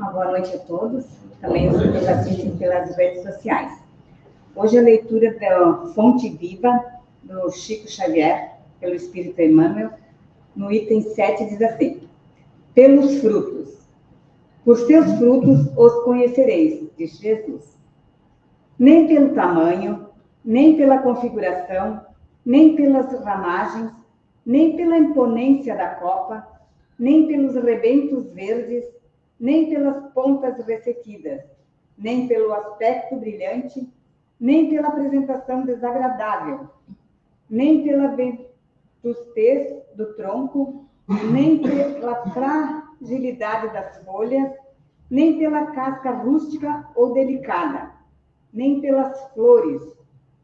Uma boa noite a todos, também os que nos assistem pelas redes sociais. Hoje a leitura da Fonte Viva, do Chico Xavier, pelo Espírito Emmanuel, no item 7 diz assim: pelos frutos. Por seus frutos os conhecereis, diz Jesus. Nem pelo tamanho, nem pela configuração, nem pelas ramagens, nem pela imponência da copa, nem pelos rebentos verdes, nem pelas pontas ressequidas, nem pelo aspecto brilhante, nem pela apresentação desagradável, nem pela vetustez do tronco, nem pela fragilidade das folhas, nem pela casca rústica ou delicada, nem pelas flores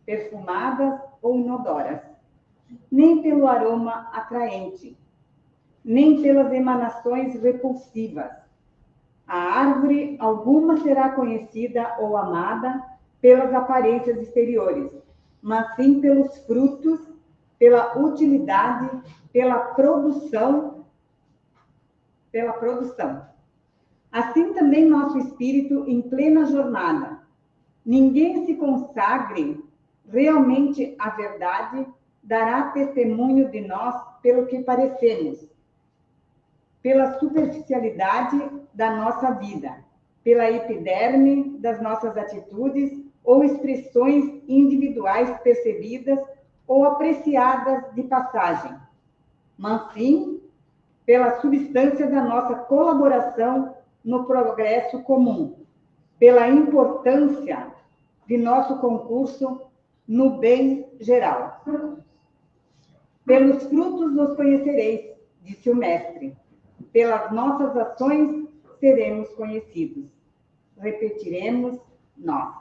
perfumadas ou inodoras, nem pelo aroma atraente, nem pelas emanações repulsivas. A árvore alguma será conhecida ou amada pelas aparências exteriores, mas sim pelos frutos, pela utilidade, pela produção. Assim também nosso espírito em plena jornada. Ninguém se consagre realmente à verdade dará testemunho de nós pelo que parecemos, pela superficialidade da nossa vida, pela epiderme das nossas atitudes ou expressões individuais percebidas ou apreciadas de passagem, mas sim pela substância da nossa colaboração no progresso comum, pela importância de nosso concurso no bem geral. Pelos frutos os conhecereis, disse o mestre. Pelas nossas ações seremos conhecidos. Repetiremos nós.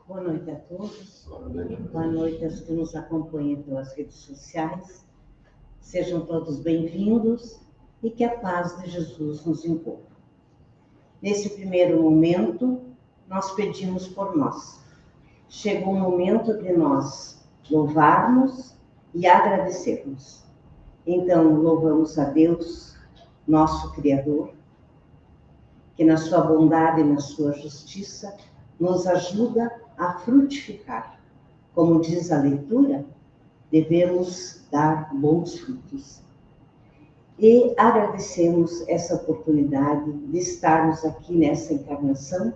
Boa noite a todos. Boa noite aos que nos acompanham pelas redes sociais. Sejam todos bem-vindos e que a paz de Jesus nos envolva. Nesse primeiro momento, nós pedimos por nós. Chegou o momento de nós louvarmos e agradecermos. Então, louvamos a Deus, nosso Criador, que na sua bondade e na sua justiça nos ajuda a frutificar. Como diz a leitura, devemos dar bons frutos. E agradecemos essa oportunidade de estarmos aqui nessa encarnação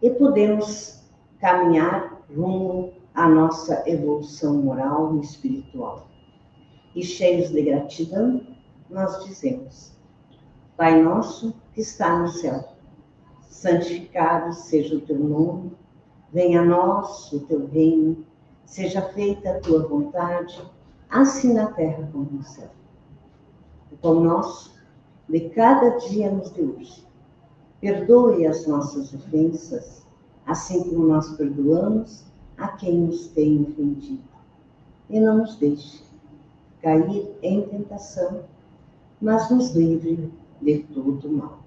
e podemos caminhar rumo à nossa evolução moral e espiritual. E cheios de gratidão, nós dizemos: Pai nosso que está no céu, santificado seja o teu nome, venha a nós o teu reino, seja feita a tua vontade, assim na terra como no céu. O pão nosso de cada dia nos dê hoje. Perdoe as nossas ofensas, assim como nós perdoamos a quem nos tem ofendido. E não nos deixe cair em tentação, mas nos livre de todo mal.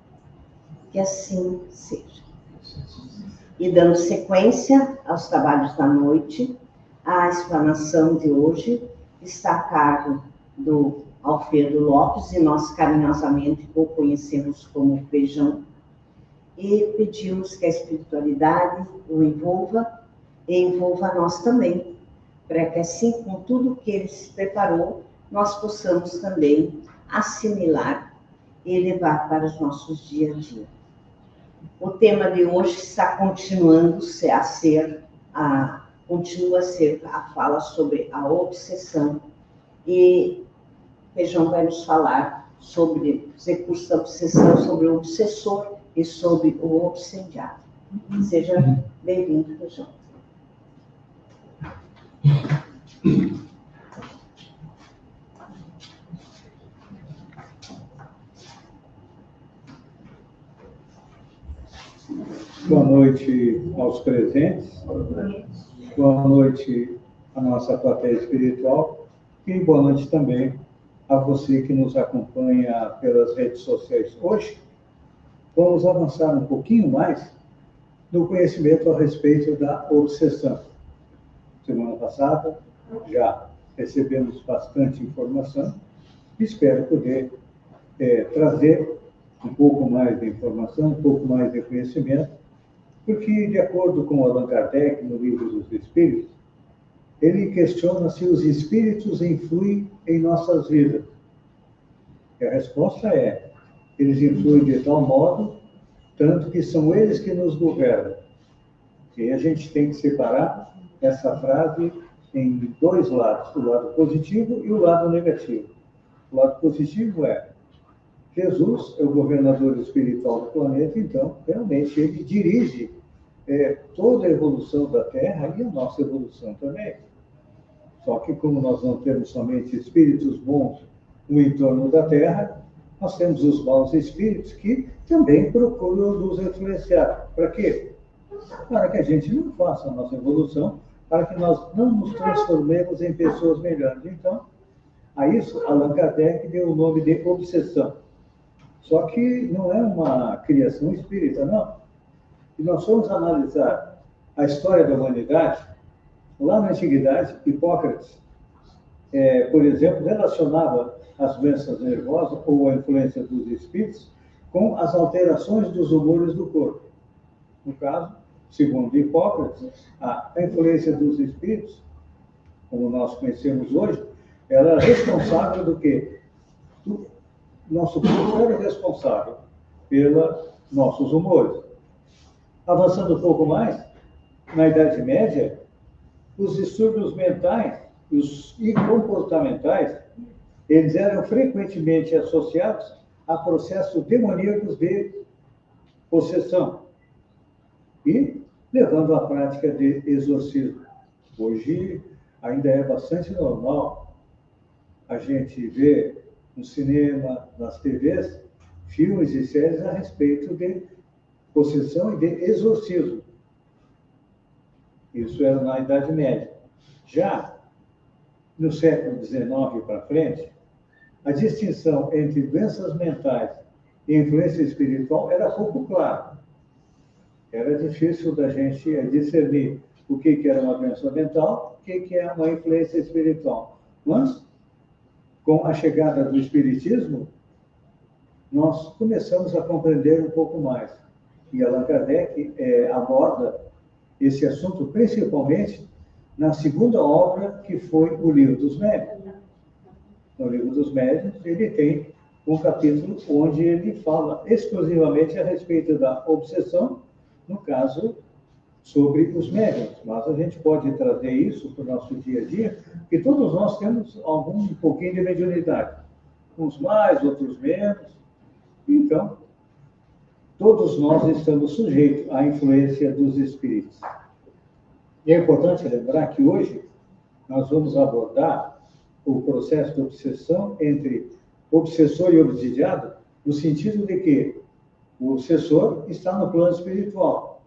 Que assim seja. E dando sequência aos trabalhos da noite, a explanação de hoje está a cargo do Alfredo Lopes, e nós carinhosamente o conhecemos como Feijão, e pedimos que a espiritualidade o envolva e envolva nós também, para que assim, com tudo que ele se preparou, nós possamos também assimilar e levar para os nossos dia a dia. O tema de hoje está continua a ser a fala sobre a obsessão, e Feijão vai nos falar sobre os recursos da obsessão, sobre o obsessor e sobre o obsediado. Seja bem-vindo, Feijão. Boa noite aos presentes, boa noite à nossa plateia espiritual e boa noite também a você que nos acompanha pelas redes sociais. Hoje vamos avançar um pouquinho mais no conhecimento a respeito da obsessão. Semana passada já recebemos bastante informação. Espero poder trazer um pouco mais de informação, um pouco mais de conhecimento, porque, de acordo com Allan Kardec, no Livro dos Espíritos, ele questiona se os espíritos influem em nossas vidas. E a resposta é: eles influem de tal modo, tanto que são eles que nos governam. E a gente tem que separar essa frase em dois lados, o lado positivo e o lado negativo. O lado positivo é: Jesus é o governador espiritual do planeta, então, realmente, ele dirige toda a evolução da Terra e a nossa evolução também. Só que, como nós não temos somente espíritos bons no entorno da Terra, nós temos os maus espíritos que também procuram nos influenciar. Para quê? Para que a gente não faça a nossa evolução, para que nós não nos transformemos em pessoas melhores. Então, a isso, Allan Kardec deu o nome de obsessão. Só que não é uma criação espírita, não. E nós formos analisar a história da humanidade, lá na Antiguidade, Hipócrates, por exemplo, relacionava as doenças nervosas ou a influência dos espíritos com as alterações dos humores do corpo. No caso, segundo Hipócrates, a influência dos espíritos, como nós conhecemos hoje, ela é responsável do quê? Nosso corpo era responsável pelos nossos humores. Avançando um pouco mais, na Idade Média, os distúrbios mentais e comportamentais, eles eram frequentemente associados a processos demoníacos de possessão e levando à prática de exorcismo. Hoje ainda é bastante normal a gente ver no cinema, nas TVs, filmes e séries a respeito de possessão e de exorcismo. Isso era na Idade Média. Já no século XIX para frente, a distinção entre doenças mentais e influência espiritual era pouco clara. Era difícil da gente discernir o que era uma doença mental, o que é uma influência espiritual. Mas, com a chegada do Espiritismo, nós começamos a compreender um pouco mais. E Allan Kardec aborda esse assunto principalmente na segunda obra, que foi o Livro dos Médiuns. No Livro dos Médiuns, ele tem um capítulo onde ele fala exclusivamente a respeito da obsessão, no caso, sobre os médiuns. Mas a gente pode trazer isso para o nosso dia a dia, porque todos nós temos um pouquinho de mediunidade. Uns mais, outros menos. Então, todos nós estamos sujeitos à influência dos espíritos. E é importante lembrar que hoje nós vamos abordar o processo de obsessão entre obsessor e obsidiado, no sentido de que o obsessor está no plano espiritual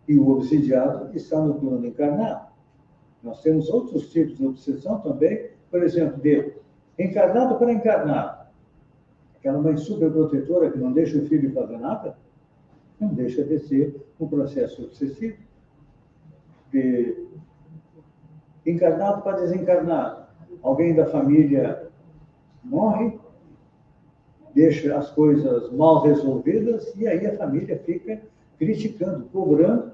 e o obsidiado está no plano encarnado. Nós temos outros tipos de obsessão também, por exemplo, de encarnado para encarnado. Aquela mãe superprotetora que não deixa o filho fazer nada, não deixa de ser um processo obsessivo. De encarnado para desencarnado. Alguém da família morre, deixa as coisas mal resolvidas e aí a família fica criticando, cobrando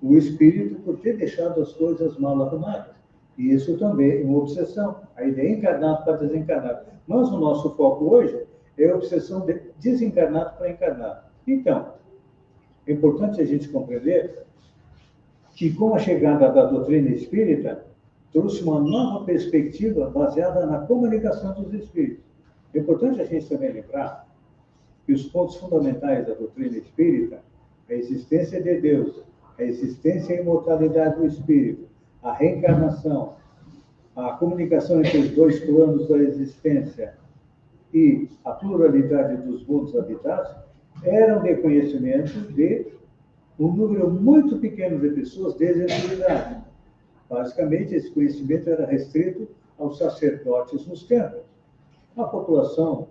o espírito por ter deixado as coisas mal arrumadas. E isso também é uma obsessão. A ideia é encarnado para desencarnado. Mas o nosso foco hoje é a obsessão de desencarnado para encarnado. Então, é importante a gente compreender que, com a chegada da doutrina espírita, trouxe uma nova perspectiva baseada na comunicação dos espíritos. É importante a gente também lembrar que os pontos fundamentais da doutrina espírita, a existência de Deus, a existência e a imortalidade do espírito, a reencarnação, a comunicação entre os dois planos da existência e a pluralidade dos mundos habitados, eram de conhecimento de um número muito pequeno de pessoas desde a antiguidade. Basicamente, esse conhecimento era restrito aos sacerdotes nos templos. A população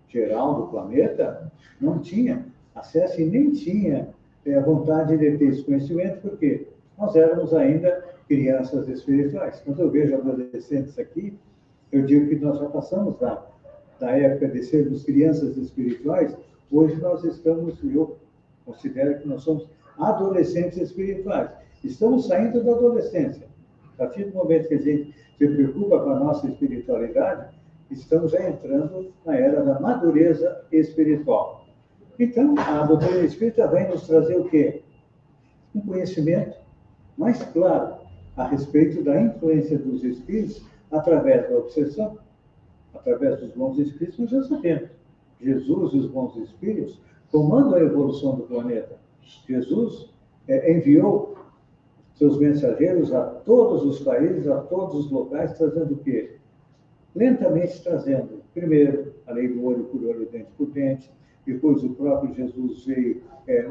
geral do planeta não tinha acesso e nem tinha a vontade de ter esse conhecimento, porque nós éramos ainda crianças espirituais. Quando eu vejo adolescentes aqui, eu digo que nós já passamos da época de sermos crianças espirituais. Hoje nós estamos, eu considero que nós somos adolescentes espirituais. Estamos saindo da adolescência. A partir do momento que a gente se preocupa com a nossa espiritualidade, estamos já entrando na era da madureza espiritual. Então, a doutrina espírita vai nos trazer o quê? Um conhecimento mais claro a respeito da influência dos espíritos através da obsessão, através dos bons espíritos. Nós já sabemos. Jesus e os bons espíritos comandam a evolução do planeta. Jesus enviou seus mensageiros a todos os países, a todos os locais, trazendo o quê? Lentamente trazendo, primeiro, a lei do olho por olho, dente por dente, depois o próprio Jesus veio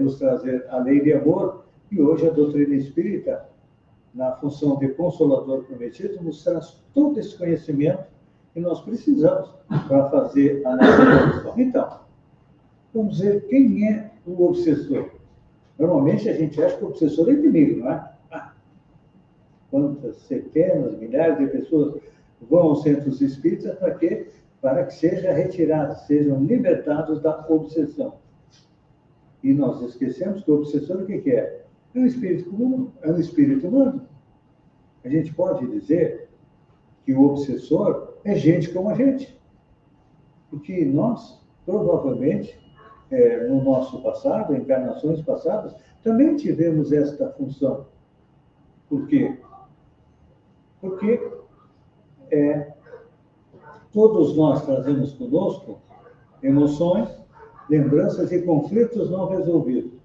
nos trazer a lei de amor, e hoje a doutrina espírita, na função de consolador prometido, nos traz todo esse conhecimento que nós precisamos para fazer a nossa evolução. Então, vamos ver quem é o obsessor. Normalmente a gente acha que o obsessor é inimigo, não é? Quantas centenas, milhares de pessoas vão aos centros espíritas para quê? Para que sejam retirados, sejam libertados da obsessão. E nós esquecemos que o obsessor o que é? É um espírito humano. É um espírito humano. A gente pode dizer que o obsessor é gente como a gente. Porque nós, provavelmente, no nosso passado, em encarnações passadas, também tivemos esta função. Por quê? Porque todos nós trazemos conosco emoções, lembranças e conflitos não resolvidos.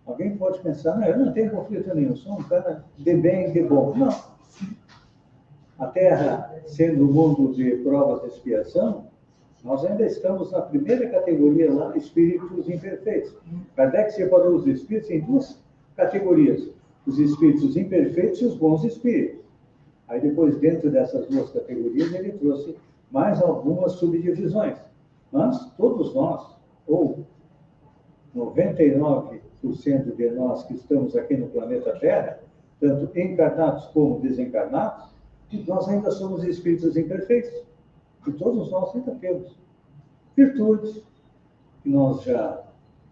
Alguém pode pensar, não, eu não tenho conflito nenhum, sou um cara de bem e de bom. Não. A Terra, sendo um mundo de provas de expiação, nós ainda estamos na primeira categoria lá, espíritos imperfeitos. Kardec separou os espíritos em duas categorias, os espíritos imperfeitos e os bons espíritos. Aí depois, dentro dessas duas categorias, ele trouxe mais algumas subdivisões. Mas todos nós, ou 99% de nós que estamos aqui no planeta Terra, tanto encarnados como desencarnados, nós ainda somos espíritos imperfeitos. E todos nós ainda temos virtudes que nós já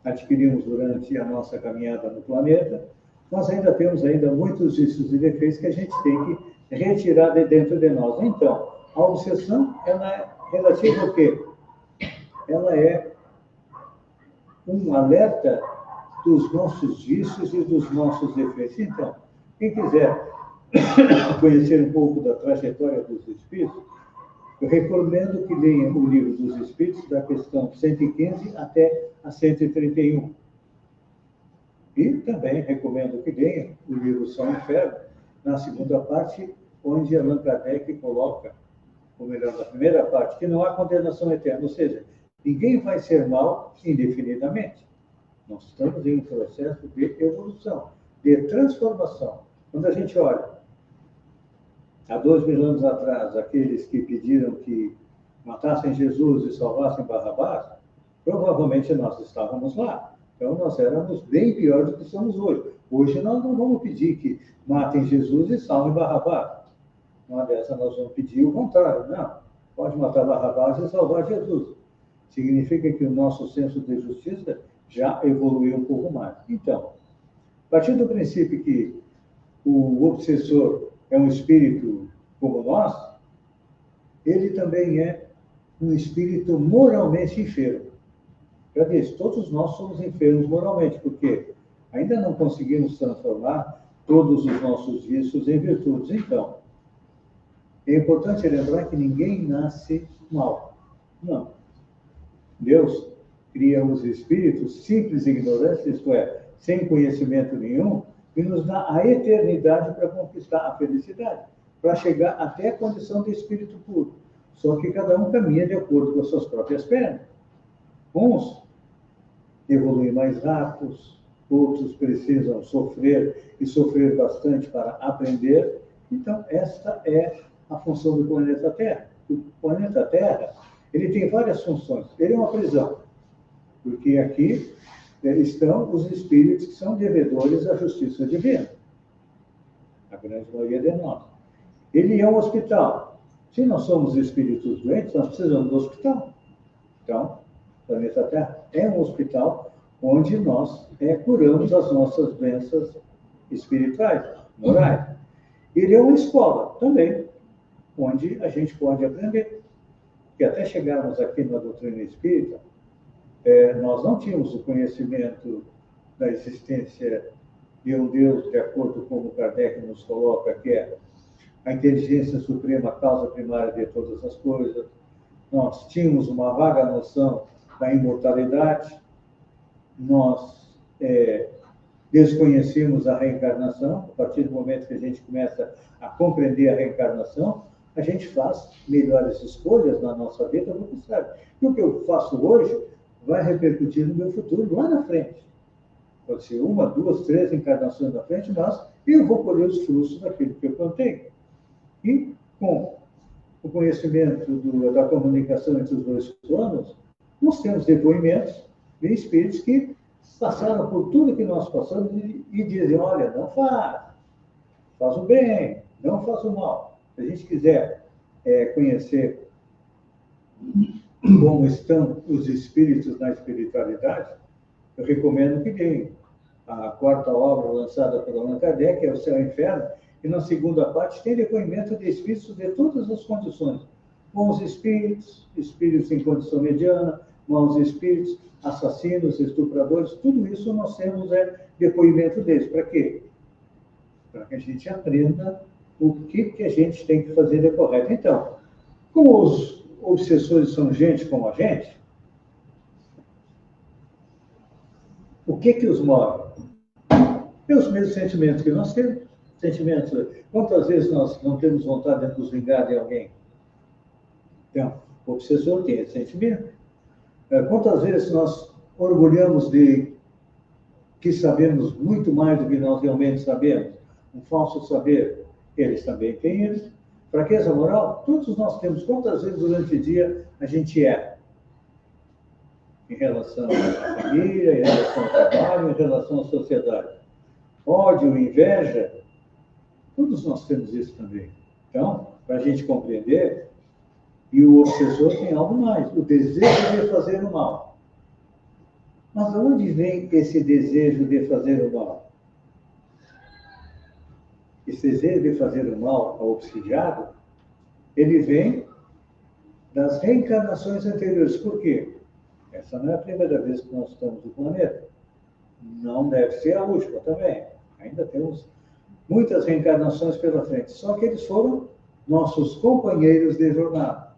adquirimos durante a nossa caminhada no planeta. Nós ainda temos muitos vícios e defeitos que a gente tem que retirar de dentro de nós. Então, a obsessão, ela é relativa ao quê? Ela é um alerta dos nossos vícios e dos nossos defeitos. Então, quem quiser conhecer um pouco da trajetória dos espíritos, eu recomendo que leiam o livro dos Espíritos, da questão 115 até a 131. E também recomendo que leiam o livro Céu e Inferno, na segunda parte, onde Allan Kardec coloca, ou melhor, na primeira parte, que não há condenação eterna, ou seja, ninguém vai ser mal indefinidamente. Nós estamos em um processo de evolução, de transformação. Quando a gente olha, há 2.000 anos atrás, aqueles que pediram que matassem Jesus e salvassem Barrabás, provavelmente nós estávamos lá. Então, nós éramos bem pior do que somos hoje. Hoje, nós não vamos pedir que matem Jesus e salvem Barrabás. Uma dessa, nós vamos pedir o contrário. Não, pode matar Barrabás e salvar Jesus. Significa que o nosso senso de justiça já evoluiu um pouco mais. Então, a partir do princípio que o obsessor é um espírito como nós, ele também é um espírito moralmente enfermo. Já disse, todos nós somos enfermos moralmente, porque ainda não conseguimos transformar todos os nossos vícios em virtudes. Então, é importante lembrar que ninguém nasce mal. Não. Deus cria os espíritos simples e ignorantes, isto é, sem conhecimento nenhum, e nos dá a eternidade para conquistar a felicidade, para chegar até a condição de espírito puro. Só que cada um caminha de acordo com as suas próprias pernas. Uns evoluem mais rápidos, outros precisam sofrer e sofrer bastante para aprender. Então, esta é a função do planeta Terra. O planeta Terra, ele tem várias funções. Ele é uma prisão, porque aqui estão os espíritos que são devedores à justiça divina. A grande maioria de nós. Ele é um hospital. Se nós somos espíritos doentes, nós precisamos do hospital. Então, o planeta Terra é um hospital onde nós curamos as nossas doenças espirituais, morais. Ele é uma escola também, onde a gente pode aprender. E até chegarmos aqui na doutrina espírita, nós não tínhamos o conhecimento da existência de um Deus, de acordo com o Kardec nos coloca, que é a inteligência suprema, a causa primária de todas as coisas. Nós tínhamos uma vaga noção da imortalidade, nós desconhecíamos a reencarnação. A partir do momento que a gente começa a compreender a reencarnação, a gente faz melhores escolhas na nossa vida, porque sabe que o que eu faço hoje vai repercutir no meu futuro lá na frente. Pode ser 1, 2, 3 encarnações na frente, mas eu vou colher os frutos daquilo que eu plantei. E com o conhecimento da comunicação entre os dois planos, nós temos depoimentos de espíritos que passaram por tudo que nós passamos e dizem, olha, não faz o bem, não faz o mal. Se a gente quiser conhecer como estão os espíritos na espiritualidade, eu recomendo que leiam a 4ª obra lançada pelo Allan Kardec, que é O Céu e o Inferno, e na segunda parte tem depoimento de espíritos de todas as condições. Bons espíritos, espíritos em condição mediana, maus espíritos, assassinos, estupradores, tudo isso nós temos depoimento deles. Para quê? Para que a gente aprenda o que a gente tem que fazer de correto. Então, como os obsessores são gente como a gente, o que os move? É os mesmos sentimentos que nós temos. Sentimentos. Quantas vezes nós não temos vontade de nos vingar de alguém? Então, o obsessor tem esse sentimento. Quantas vezes nós orgulhamos de que sabemos muito mais do que nós realmente sabemos? Um falso saber. Eles também têm isso. Fraqueza moral? Todos nós temos. Quantas vezes durante o dia a gente erra? Em relação à família, em relação ao trabalho, em relação à sociedade. Ódio, inveja, todos nós temos isso também. Então, para a gente compreender, e o obsessor tem algo mais, o desejo de fazer o mal. Mas de onde vem esse desejo de fazer o mal? Esse desejo de fazer o mal ao obsidiado, ele vem das reencarnações anteriores. Por quê? Essa não é a primeira vez que nós estamos no planeta. Não deve ser a última também. Ainda temos muitas reencarnações pela frente. Só que eles foram nossos companheiros de jornada.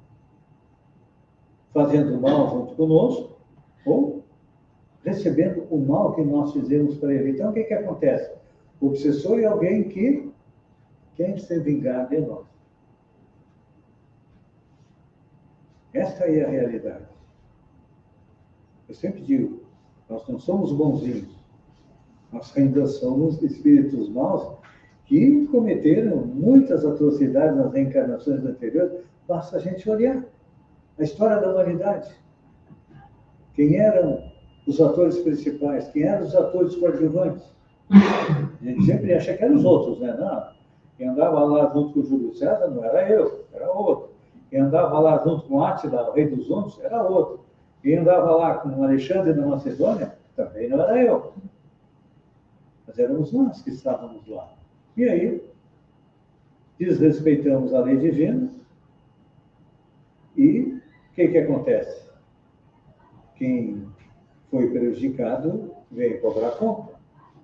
Fazendo o mal junto conosco, ou recebendo o mal que nós fizemos para ele. Então, o que acontece? O obsessor é alguém que quer se vingar de nós. Esta é a realidade. Eu sempre digo, nós não somos bonzinhos. Nós ainda somos espíritos maus que cometeram muitas atrocidades nas reencarnações anteriores. Basta a gente olhar a história da humanidade. Quem eram os atores principais? Quem eram os atores coadjuvantes? A gente sempre acha que eram os outros, né? Não. Quem andava lá junto com o Júlio César não era eu, era outro. Quem andava lá junto com Átila, o rei dos hunos, era outro. Quem andava lá com Alexandre da Macedônia, também não era eu. Mas éramos nós que estávamos lá. E aí, desrespeitamos a lei divina e o que acontece? Quem foi prejudicado veio cobrar conta.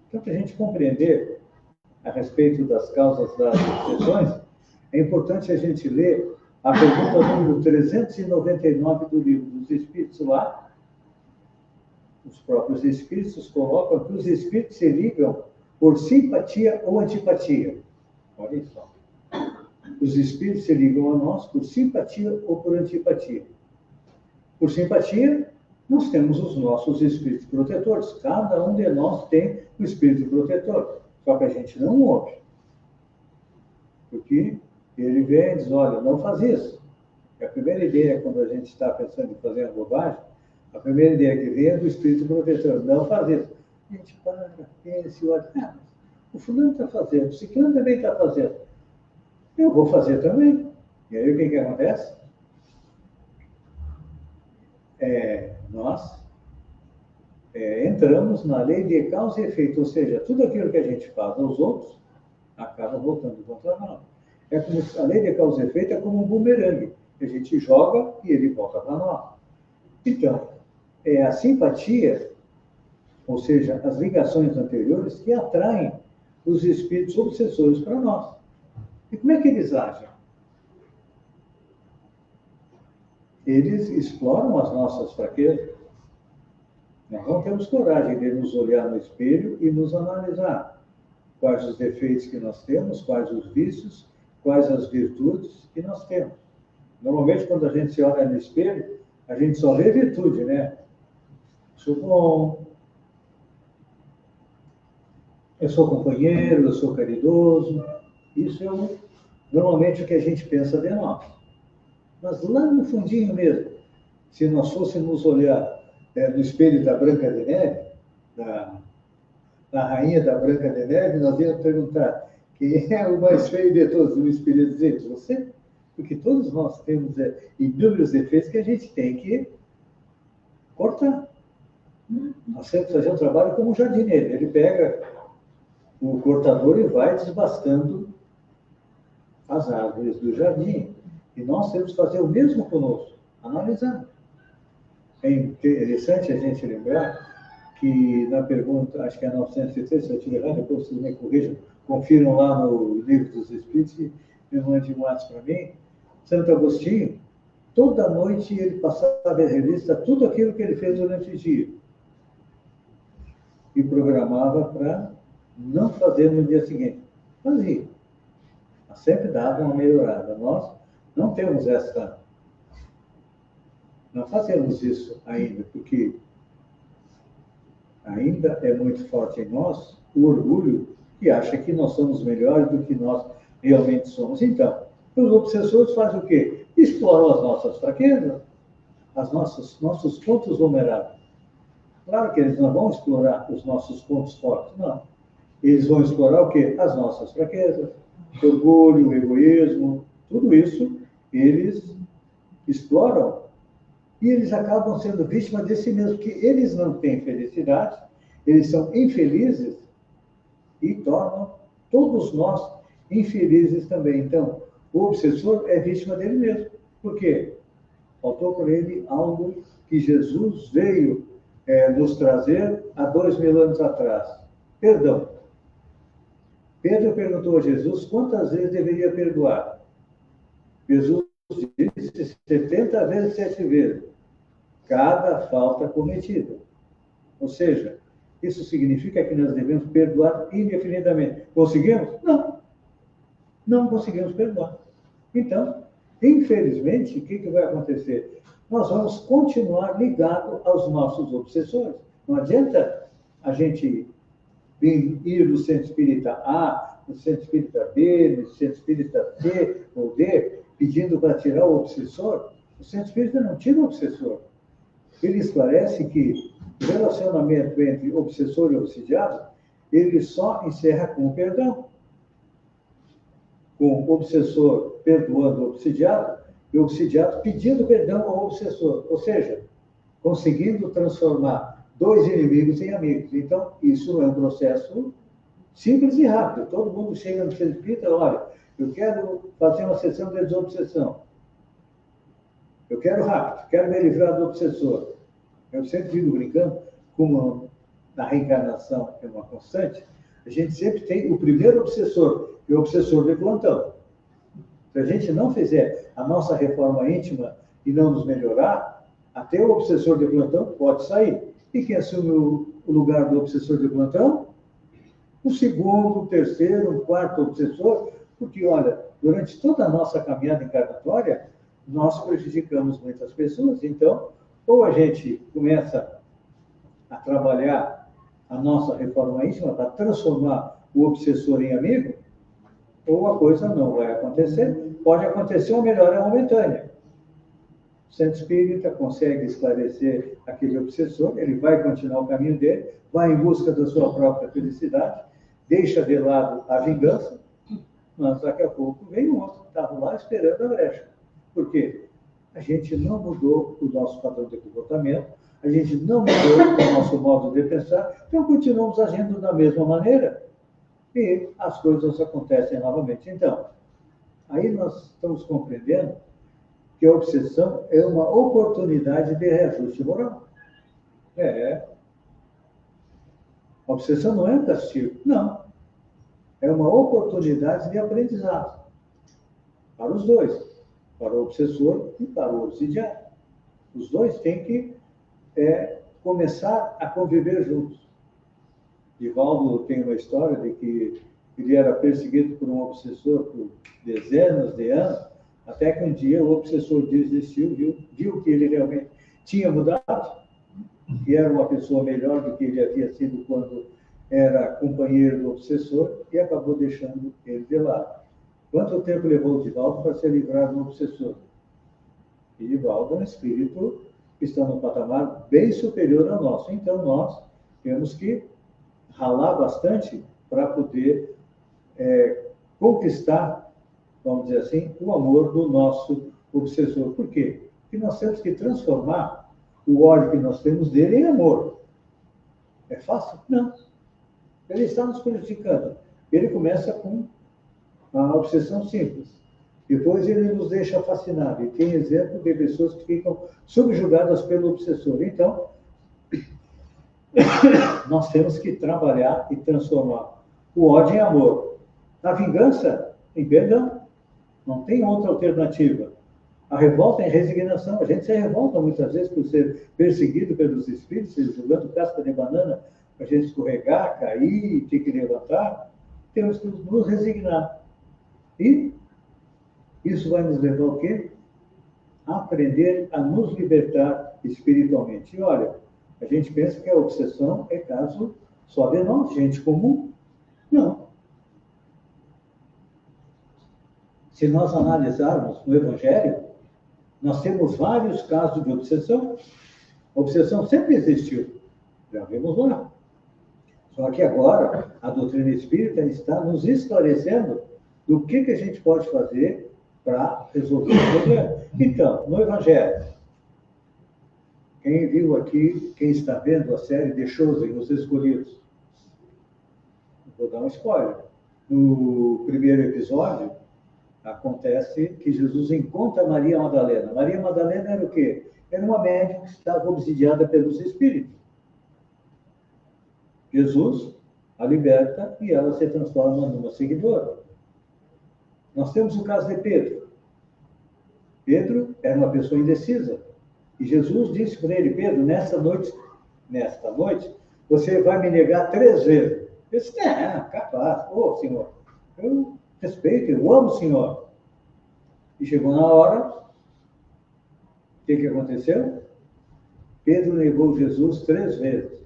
Então, para a gente compreender a respeito das causas das obsessões, é importante a gente ler a pergunta número 399 do Livro dos Espíritos lá. Os próprios Espíritos colocam que os Espíritos se ligam por simpatia ou antipatia. Olha só. Os Espíritos se ligam a nós por simpatia ou por antipatia. Por simpatia, nós temos os nossos espíritos protetores. Cada um de nós tem um espírito protetor. Só que a gente não ouve. Porque ele vem e diz, olha, não faz isso. A primeira ideia, quando a gente está pensando em fazer uma bobagem, A primeira ideia que vem é do espírito protetor, não fazer. A gente para, pensa e olha, mas o fulano está fazendo, o ciclano também está fazendo. Eu vou fazer também. E aí o que acontece? Nós entramos na lei de causa e efeito, ou seja, tudo aquilo que a gente faz aos outros acaba voltando contra nós. É como a lei de causa e efeito é como um bumerangue, que a gente joga e ele volta para nós. Então, é a simpatia, ou seja, as ligações anteriores que atraem os espíritos obsessores para nós. E como é que eles agem? Eles exploram as nossas fraquezas. Nós não temos coragem de nos olhar no espelho e nos analisar. Quais os defeitos que nós temos, quais os vícios, quais as virtudes que nós temos. Normalmente, quando a gente se olha no espelho, a gente só vê virtude, né? Sou bom, eu sou companheiro, eu sou caridoso. Isso é normalmente o que a gente pensa de nós. Mas lá no fundinho mesmo, se nós fôssemos olhar no espelho da Branca de Neve, da rainha da Branca de Neve, nós íamos perguntar quem é o mais feio de todos. O espelho ia dizer, você? Porque todos nós temos inúmeros defeitos que a gente tem que cortar. Nós temos que fazer um trabalho como um jardineiro. Ele pega o cortador e vai desbastando as árvores do jardim. E nós temos que fazer o mesmo conosco, analisando. É interessante a gente lembrar que na pergunta, acho que é 903, se eu estiver errado, depois vocês me corrijam, confiram lá no Livro dos Espíritos e me mandem um WhatsApp para mim. Santo Agostinho, toda noite ele passava a revista tudo aquilo que ele fez durante o dia. E programava para não fazer no dia seguinte. Fazia. Mas sempre dava uma melhorada. Nós não temos essa... Não fazemos isso ainda, porque ainda é muito forte em nós o orgulho que acha que nós somos melhores do que nós realmente somos. Então, os obsessores fazem o quê? Exploram as nossas fraquezas, nossos pontos vulneráveis. Claro que eles não vão explorar os nossos pontos fortes, não. Eles vão explorar o quê? As nossas fraquezas, orgulho, egoísmo, tudo isso eles exploram e eles acabam sendo vítimas de si mesmos, porque eles não têm felicidade, eles são infelizes e tornam todos nós infelizes também. Então, o obsessor é vítima dele mesmo. Por quê? Faltou por ele algo que Jesus veio nos trazer há 2000 anos atrás. Perdão. Pedro perguntou a Jesus quantas vezes deveria perdoar. Jesus disse 70 vezes 7 vezes. Cada falta cometida. Ou seja, isso significa que nós devemos perdoar indefinidamente. Conseguimos? Não. Não conseguimos perdoar. Então, infelizmente, o que vai acontecer? Nós vamos continuar ligados aos nossos obsessores. Não adianta a gente ir no centro espírita A, no centro espírita B, no centro espírita C ou D, pedindo para tirar o obsessor. O centro espírita não tira o obsessor. Ele esclarece que o relacionamento entre obsessor e obsidiado, ele só encerra com o perdão. Com o obsessor perdoando o obsidiado, e o obsidiado pedindo perdão ao obsessor. Ou seja, conseguindo transformar dois inimigos em amigos. Então, isso é um processo simples e rápido. Todo mundo chega no centro espírita, olha, eu quero fazer uma sessão de desobsessão. Eu quero rápido, quero me livrar do obsessor. Eu sempre digo, brincando, como na reencarnação é uma constante, a gente sempre tem o primeiro obsessor, e o obsessor de plantão. Se a gente não fizer a nossa reforma íntima e não nos melhorar, até o obsessor de plantão pode sair. E quem assume o lugar do obsessor de plantão? O segundo, o terceiro, o quarto obsessor, porque, olha, durante toda a nossa caminhada encarnatória, nós prejudicamos muitas pessoas. Então, ou a gente começa a trabalhar a nossa reforma íntima para transformar o obsessor em amigo, ou a coisa não vai acontecer. Pode acontecer uma melhora momentânea. centro espírita consegue esclarecer aquele obsessor, ele vai continuar o caminho dele, vai em busca da sua própria felicidade, deixa de lado a vingança, mas daqui a pouco vem um outro que estava lá esperando a brecha. Por quê? A gente não mudou o nosso padrão de comportamento, a gente não mudou o nosso modo de pensar, então continuamos agindo da mesma maneira e as coisas acontecem novamente. Então, aí nós estamos compreendendo que a obsessão é uma oportunidade de reajuste moral. A obsessão não é um castigo, não. É uma oportunidade de aprendizado para os dois, para o obsessor e para o obsidiado. Os dois têm que começar a conviver juntos. Divaldo tem uma história de que ele era perseguido por um obsessor por dezenas de anos, até que um dia o obsessor desistiu, viu que ele realmente tinha mudado, que era uma pessoa melhor do que ele havia sido quando era companheiro do obsessor, e acabou deixando ele de lado. Quanto tempo levou o Divaldo para ser livrado do obsessor? E Divaldo é um espírito que está num patamar bem superior ao nosso. Então, nós temos que ralar bastante para poder conquistar, vamos dizer assim, o amor do nosso obsessor. Por quê? Porque nós temos que transformar o ódio que nós temos dele em amor. É fácil? Não. Ele está nos prejudicando. Ele começa com a obsessão simples. Depois ele nos deixa fascinados. E tem exemplo de pessoas que ficam subjugadas pelo obsessor. Então, nós temos que trabalhar e transformar o ódio em amor. A vingança em perdão. Não tem outra alternativa. A revolta em resignação. A gente se revolta muitas vezes por ser perseguido pelos espíritos, eles jogando casca de banana para a gente escorregar, cair, ter que levantar. Temos que nos resignar. E isso vai nos levar ao quê? A aprender a nos libertar espiritualmente. E olha, a gente pensa que a obsessão é caso só de nós, gente comum. Não. Se nós analisarmos no Evangelho, nós temos vários casos de obsessão. A obsessão sempre existiu. Já vimos lá. Só que agora a doutrina espírita está nos esclarecendo do que a gente pode fazer para resolver o problema. Então, no Evangelho, quem viu aqui, quem está vendo a série The Chosen, Os Escolhidos, vou dar um spoiler. No primeiro episódio, acontece que Jesus encontra Maria Madalena. Maria Madalena era o quê? Era uma médium que estava obsidiada pelos espíritos. Jesus a liberta e ela se transforma numa seguidora. Nós temos o caso de Pedro. Pedro era uma pessoa indecisa. E Jesus disse para ele: Pedro, nesta noite, você vai me negar 3 vezes. Ele disse: capaz. Senhor, eu respeito, eu amo o Senhor. E chegou na hora, o que aconteceu? Pedro negou Jesus 3 vezes.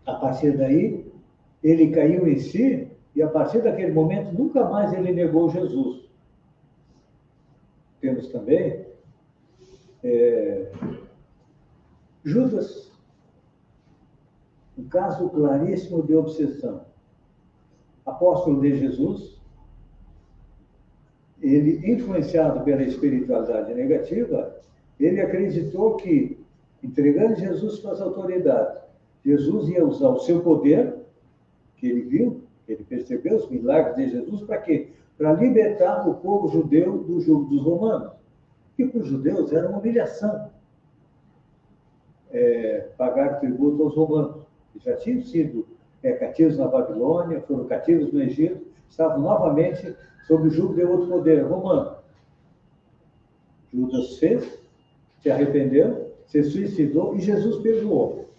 A partir daí, ele caiu em si, e a partir daquele momento, nunca mais ele negou Jesus. Temos também Judas, um caso claríssimo de obsessão. Apóstolo de Jesus, ele, influenciado pela espiritualidade negativa, ele acreditou que, entregando Jesus para as autoridades, Jesus ia usar o seu poder, que ele viu, que ele percebeu os milagres de Jesus, para quê? Para libertar o povo judeu do jugo dos romanos. Que para os judeus era uma humilhação pagar tributo aos romanos. Eles já tinham sido cativos na Babilônia, foram cativos no Egito, estavam novamente sob o jugo de outro poder, romano. Judas fez, se arrependeu, se suicidou e Jesus perdoou.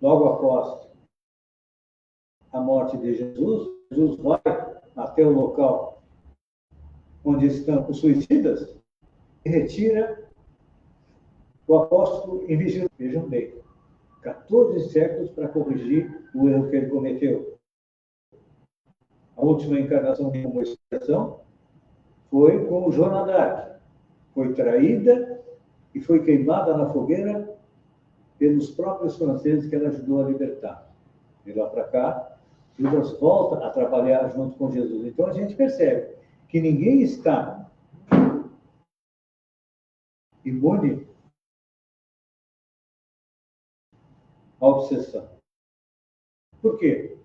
Logo após a morte de Jesus, Jesus vai até o local onde estão os suicidas e retira o apóstolo em vigília. Vejam bem, 14 séculos para corrigir o erro que ele cometeu. A última encarnação como expressão foi com o Joana d'Arc. Foi traída e foi queimada na fogueira pelos próprios franceses que ela ajudou a libertar. De lá para cá, Judas volta a trabalhar junto com Jesus. Então a gente percebe que ninguém está imune à obsessão. Por quê?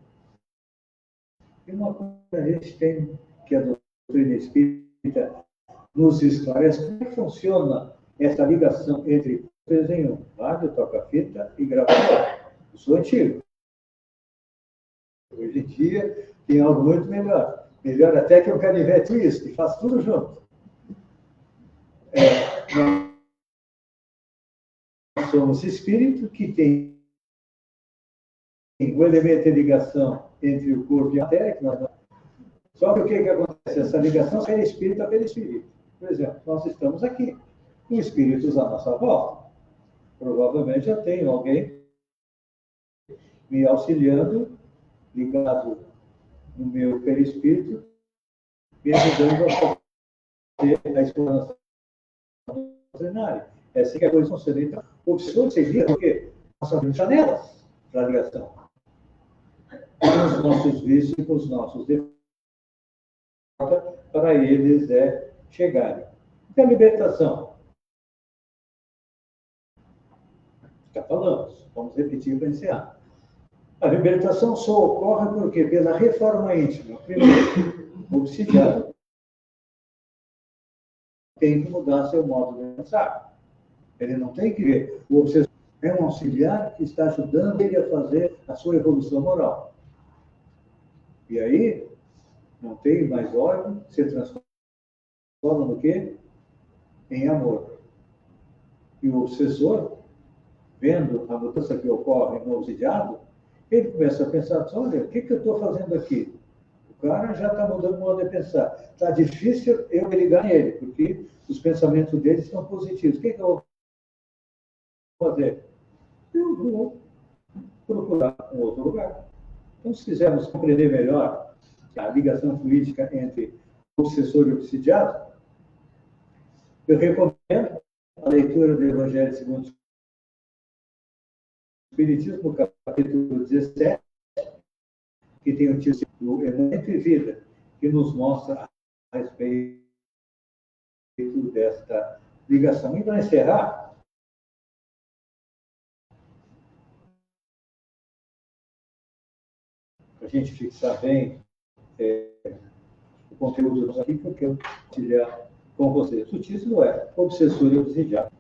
Tem uma coisa que a gente tem, que a doutrina espírita nos esclarece, como é que funciona essa ligação entre desenho, rádio, toca-fita e gravador. Eu sou antigo. Hoje em dia tem algo muito melhor. Melhor até que o canivete isso, que faz tudo junto. Nós somos espírito que tem o elemento de ligação entre o corpo e a matéria. Só que o que acontece? Essa ligação é espírito a perispírito. Por exemplo, nós estamos aqui, com espíritos à nossa volta. Provavelmente eu tenho alguém me auxiliando, ligado no meu perispírito, me ajudando a fazer a exploração doutrinária. É assim que a coisa funciona. Então, o obsessor seria porque nós abrimos janelas para a ligação. Com os nossos vícios e com os nossos defeitos, para eles chegarem. E a libertação? Já falamos, vamos repetir para encerrar. A libertação só ocorre porque pela reforma íntima. Primeiro, o obsidiado tem que mudar seu modo de pensar. Ele não tem que ver. O obsessor é um auxiliar que está ajudando ele a fazer a sua evolução moral. E aí, não tem mais ódio, se transforma no quê? Em amor. E o obsessor, vendo a mudança que ocorre no obsidiado, ele começa a pensar, olha, o que eu estou fazendo aqui? O cara já está mudando o modo de pensar. Está difícil eu me ligar nele, porque os pensamentos dele são positivos. O que eu vou fazer? Eu vou procurar um outro lugar. Então, se quisermos compreender melhor a ligação fluídica entre obsessor e obsidiado, eu recomendo a leitura do Evangelho segundo o Espiritismo, capítulo 17, que tem o título Elemento e Vida, que nos mostra a respeito desta ligação. E para encerrar, para a gente fixar bem o conteúdo aqui, que eu quero compartilhar com vocês. O título é Obsessor e Obsidiado.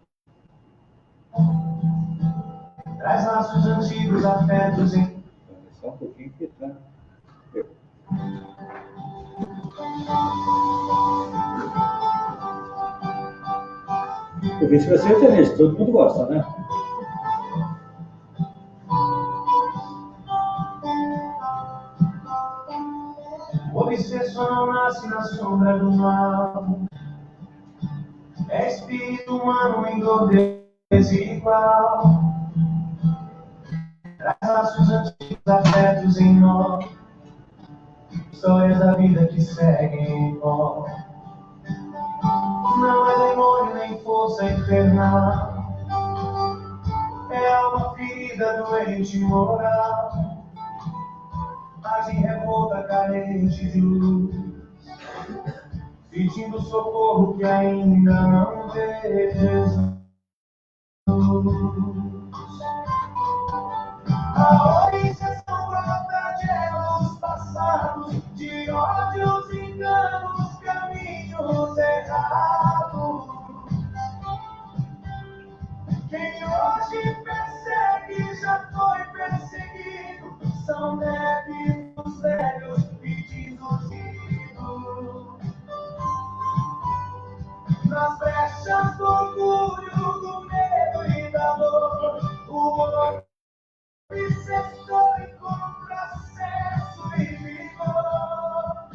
Traz laços antigos, afetos em... Só um pouquinho que está... O vídeo vai ser sertanejo, todo mundo gosta, né? O obsessor não nasce na sombra do mal. É espírito humano em dor desigual. Traz laços antigos, afetos em nós. Histórias da vida que seguem em nós. Não é demônio nem força infernal. É alma ferida, doente moral. Age em revolta, carente de luz, pedindo socorro que ainda não vê Jesus. A obsessão brota de erros passados, de ódios, enganos, caminhos errados. Quem hoje persegue já foi perseguido. São débitos velhos pedindo ouvido. Nas brechas do orgulho, do medo e da dor, o obsessor encontra acesso e vigor.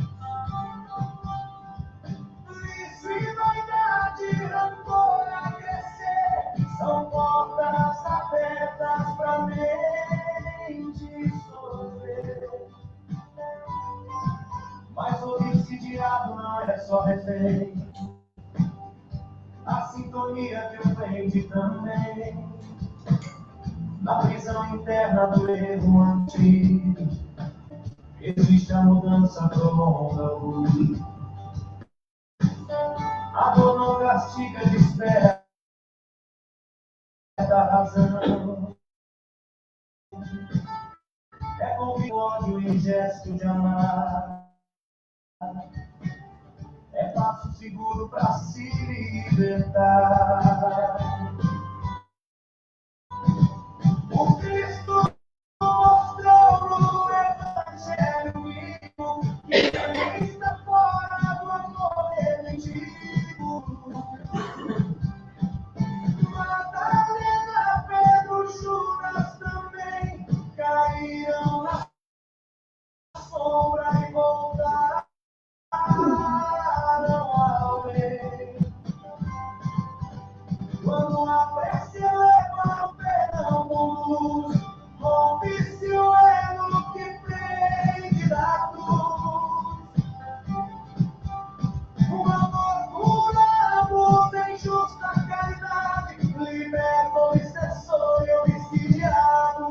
Vício e vaidade, rancor a crescer, são portas abertas para mim. lado não é só refém. A sintonia que ofende também. Na prisão interna do erro antigo, existe a mudança prolonga o ruído. A dor não castiga, desperta a razão. É com o ódio em gesto de amar. É passo seguro para se libertar. O Cristo mostrou no Evangelho vivo que quem está fora do amor relativo. Madalena, Pedro, Judas também caíram na sombra e voltaram ao rei. Quando a prece leva o perdão com luz, rompe-se o elo que prende da cruz. O amor cura, amor sem justa caridade, liberta o obsessor e o viciado.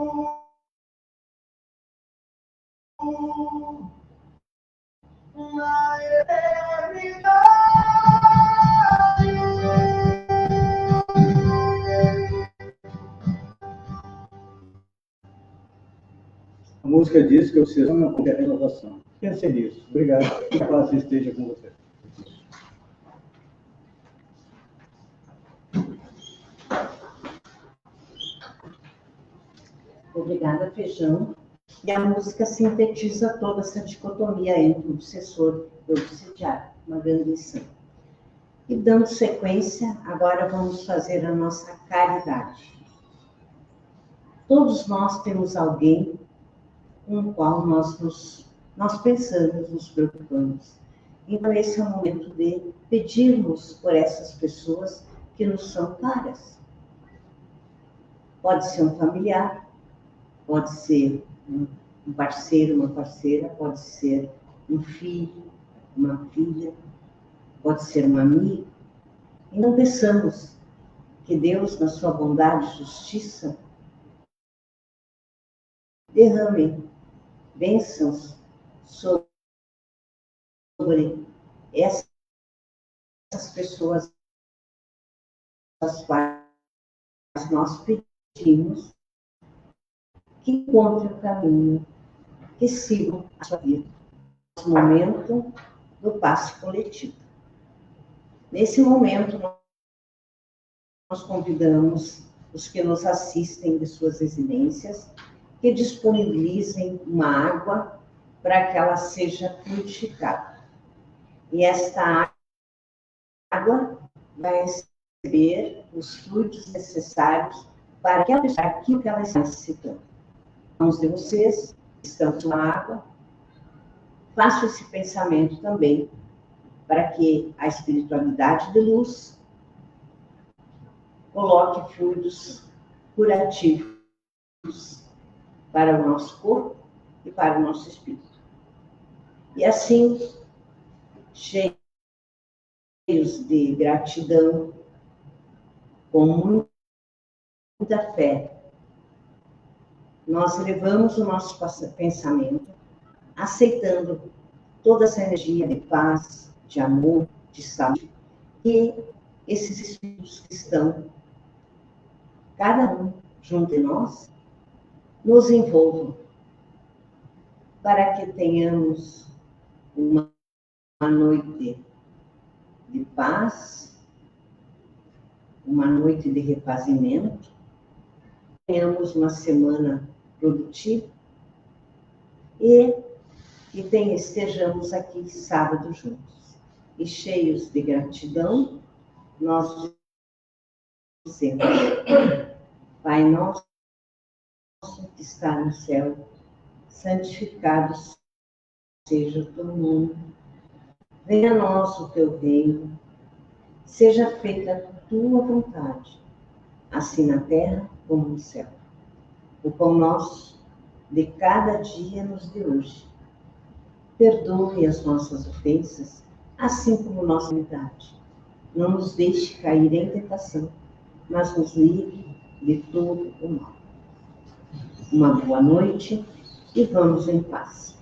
Na eternidade. A música diz que vocês não qualquer renovação. Pense nisso. Obrigado. Que a paz esteja com você. Obrigada, Feijão. E a música sintetiza toda essa dicotomia entre o obsessor e o obsidiado, uma grande lição. E dando sequência, agora vamos fazer a nossa caridade. Todos nós temos alguém com o qual nós pensamos, nos preocupamos. Então, esse é o momento de pedirmos por essas pessoas que nos são caras. Pode ser um familiar, pode ser um parceiro, uma parceira, pode ser um filho, uma filha, pode ser um amigo. E não peçamos que Deus, na sua bondade e justiça, derrame bênçãos sobre essas pessoas às quais nós pedimos que encontrem o caminho, que sigam a sua vida. Nesse momento do passe coletivo. Nesse momento, nós convidamos os que nos assistem de suas residências que disponibilizem uma água para que ela seja purificada. E esta água vai receber os fluidos necessários para aquilo que ela está necessitando. Alguns de vocês estão com a água, façam esse pensamento também, para que a espiritualidade de luz coloque fluidos curativos para o nosso corpo e para o nosso espírito. E assim, cheios de gratidão, com muita fé, nós levamos o nosso pensamento, aceitando toda essa energia de paz, de amor, de saúde, e esses espíritos que estão, cada um junto de nós, nos envolvam, para que tenhamos uma noite de paz, uma noite de refazimento, tenhamos uma semana produtiva e que estejamos aqui sábado juntos. E cheios de gratidão, nós dizemos: Pai nosso que está no céu, santificado seja o teu nome. Venha a nós o teu reino, seja feita a tua vontade, assim na terra como no céu. O pão nosso de cada dia nos dê hoje. Perdoe as nossas ofensas, assim como nossa unidade. Não nos deixe cair em tentação, mas nos livre de todo o mal. Uma boa noite e vamos em paz.